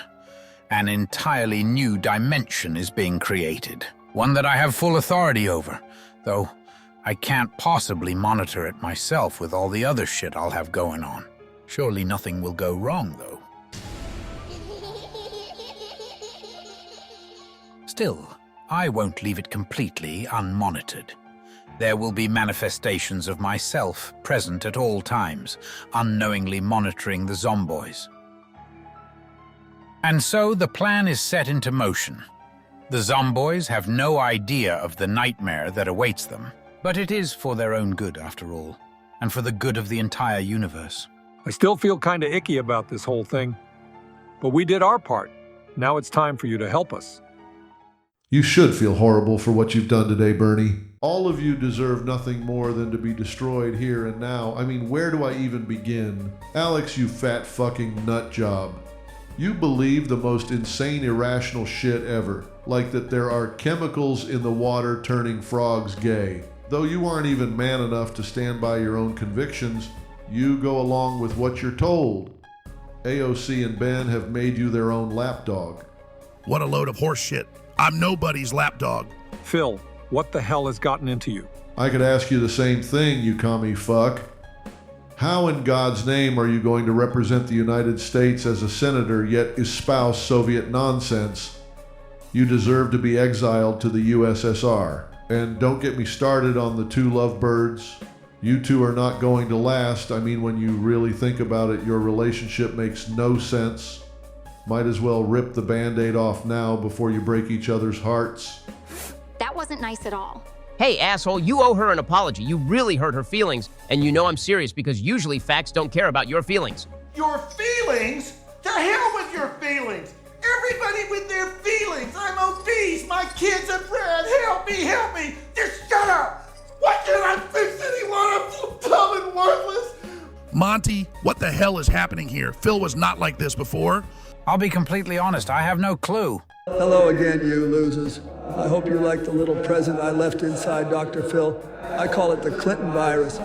An entirely new dimension is being created. One that I have full authority over, though I can't possibly monitor it myself with all the other shit I'll have going on. Surely nothing will go wrong, though. Still, I won't leave it completely unmonitored. There will be manifestations of myself present at all times, unknowingly monitoring the zomboids. And so the plan is set into motion. The zomboids have no idea of the nightmare that awaits them, but it is for their own good after all, and for the good of the entire universe. I still feel kinda icky about this whole thing, but we did our part. Now it's time for you to help us. You should feel horrible for what you've done today, Bernie. All of you deserve nothing more than to be destroyed here and now. I mean, where do I even begin? Alex, you fat fucking nut job. You believe the most insane, irrational shit ever. Like that there are chemicals in the water turning frogs gay. Though you aren't even man enough to stand by your own convictions, you go along with what you're told. AOC and Ben have made you their own lapdog. What a load of horse shit. I'm nobody's lapdog. Phil, what the hell has gotten into you? I could ask you the same thing, you commie fuck. How in God's name are you going to represent the United States as a senator yet espouse Soviet nonsense? You deserve to be exiled to the USSR. And don't get me started on the two lovebirds. You two are not going to last. I mean, when you really think about it, your relationship makes no sense. Might as well rip the Band-Aid off now before you break each other's hearts. That wasn't nice at all. Hey, asshole, you owe her an apology. You really hurt her feelings, and you know I'm serious because usually facts don't care about your feelings. Your feelings? To hell with your feelings! Everybody with their feelings! I'm obese! My kids are bred! Help me! Help me! Just shut up! Why can't I fix anyone? I'm so dumb and worthless! Monty, what the hell is happening here? Phil was not like this before. I'll be completely honest, I have no clue. Hello again, you losers. I hope you like the little present I left inside Dr. Phil. I call it the Clinton virus.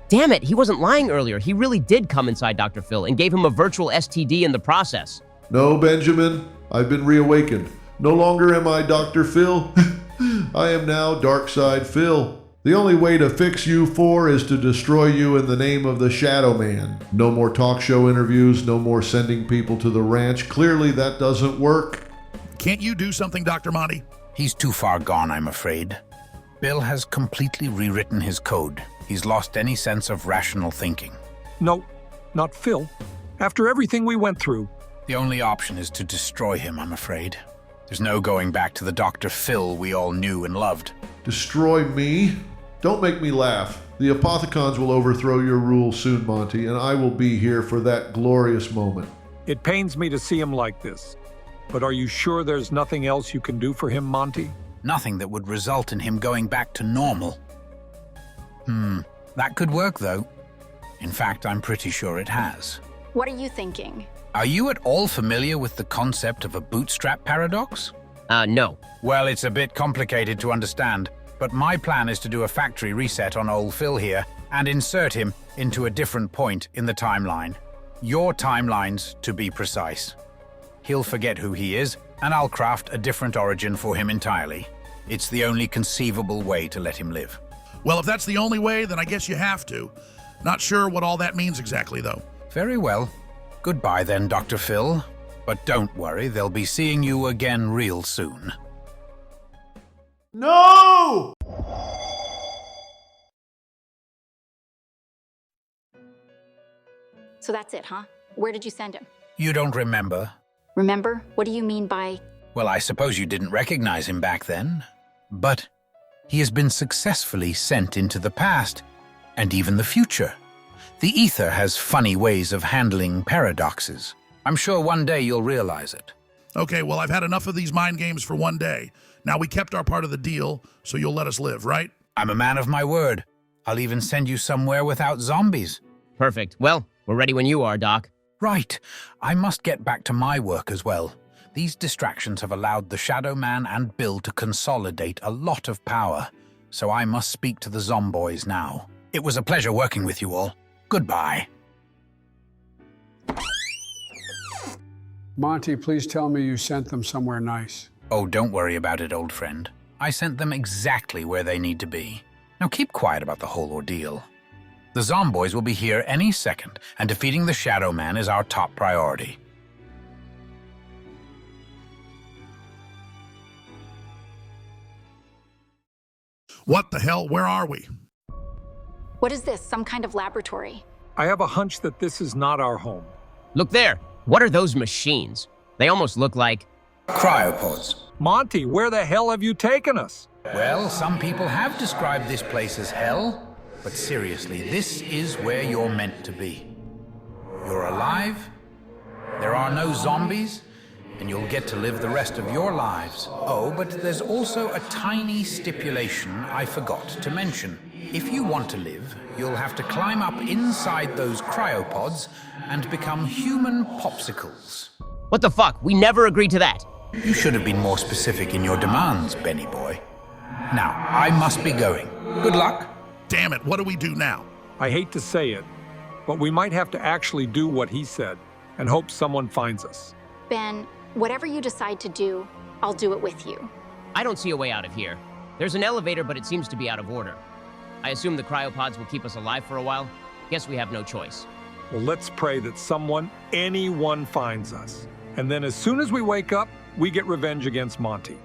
Damn it, he wasn't lying earlier. He really did come inside Dr. Phil and gave him a virtual STD in the process. No, Benjamin, I've been reawakened. No longer am I Dr. Phil. I am now Darkside Phil. The only way to fix you four is to destroy you in the name of the Shadow Man. No more talk show interviews, no more sending people to the ranch. Clearly that doesn't work. Can't you do something, Dr. Monty? He's too far gone, I'm afraid. Bill has completely rewritten his code. He's lost any sense of rational thinking. No, not Phil. After everything we went through. The only option is to destroy him, I'm afraid. There's no going back to the Dr. Phil we all knew and loved. Destroy me? Don't make me laugh. The Apothecons will overthrow your rule soon, Monty, and I will be here for that glorious moment. It pains me to see him like this. But are you sure there's nothing else you can do for him, Monty? Nothing that would result in him going back to normal. That could work, though. In fact, I'm pretty sure it has. What are you thinking? Are you at all familiar with the concept of a bootstrap paradox? No. Well, it's a bit complicated to understand. But my plan is to do a factory reset on old Phil here and insert him into a different point in the timeline. Your timelines, to be precise. He'll forget who he is, and I'll craft a different origin for him entirely. It's the only conceivable way to let him live. Well, if that's the only way, then I guess you have to. Not sure what all that means exactly, though. Very well. Goodbye then, Dr. Phil. But don't worry, they'll be seeing you again real soon. No! So that's it, huh? Where did you send him? You don't remember? Remember? What do you mean by... Well, I suppose you didn't recognize him back then. But he has been successfully sent into the past, and even the future. The Aether has funny ways of handling paradoxes. I'm sure one day you'll realize it. Okay, well, I've had enough of these mind games for one day. Now, we kept our part of the deal, so you'll let us live, right? I'm a man of my word. I'll even send you somewhere without zombies. Perfect. Well, we're ready when you are, Doc. Right. I must get back to my work as well. These distractions have allowed the Shadow Man and Bill to consolidate a lot of power, so I must speak to the Zomboys now. It was a pleasure working with you all. Goodbye. Monty, please tell me you sent them somewhere nice. Oh, don't worry about it, old friend. I sent them exactly where they need to be. Now keep quiet about the whole ordeal. The Zomboys will be here any second, and defeating the Shadow Man is our top priority. What the hell? Where are we? What is this? Some kind of laboratory? I have a hunch that this is not our home. Look there. What are those machines? They almost look like... Cryopods. Monty, where the hell have you taken us? Well, some people have described this place as hell, but seriously, this is where you're meant to be. You're alive, there are no zombies, and you'll get to live the rest of your lives. Oh, but there's also a tiny stipulation I forgot to mention. If you want to live, you'll have to climb up inside those cryopods and become human popsicles. What the fuck? We never agreed to that. You should have been more specific in your demands, Benny boy. Now, I must be going. Good luck. Damn it, what do we do now? I hate to say it, but we might have to actually do what he said and hope someone finds us. Ben, whatever you decide to do, I'll do it with you. I don't see a way out of here. There's an elevator, but it seems to be out of order. I assume the cryopods will keep us alive for a while. Guess we have no choice. Well, let's pray that anyone finds us. And then as soon as we wake up, we get revenge against Monty.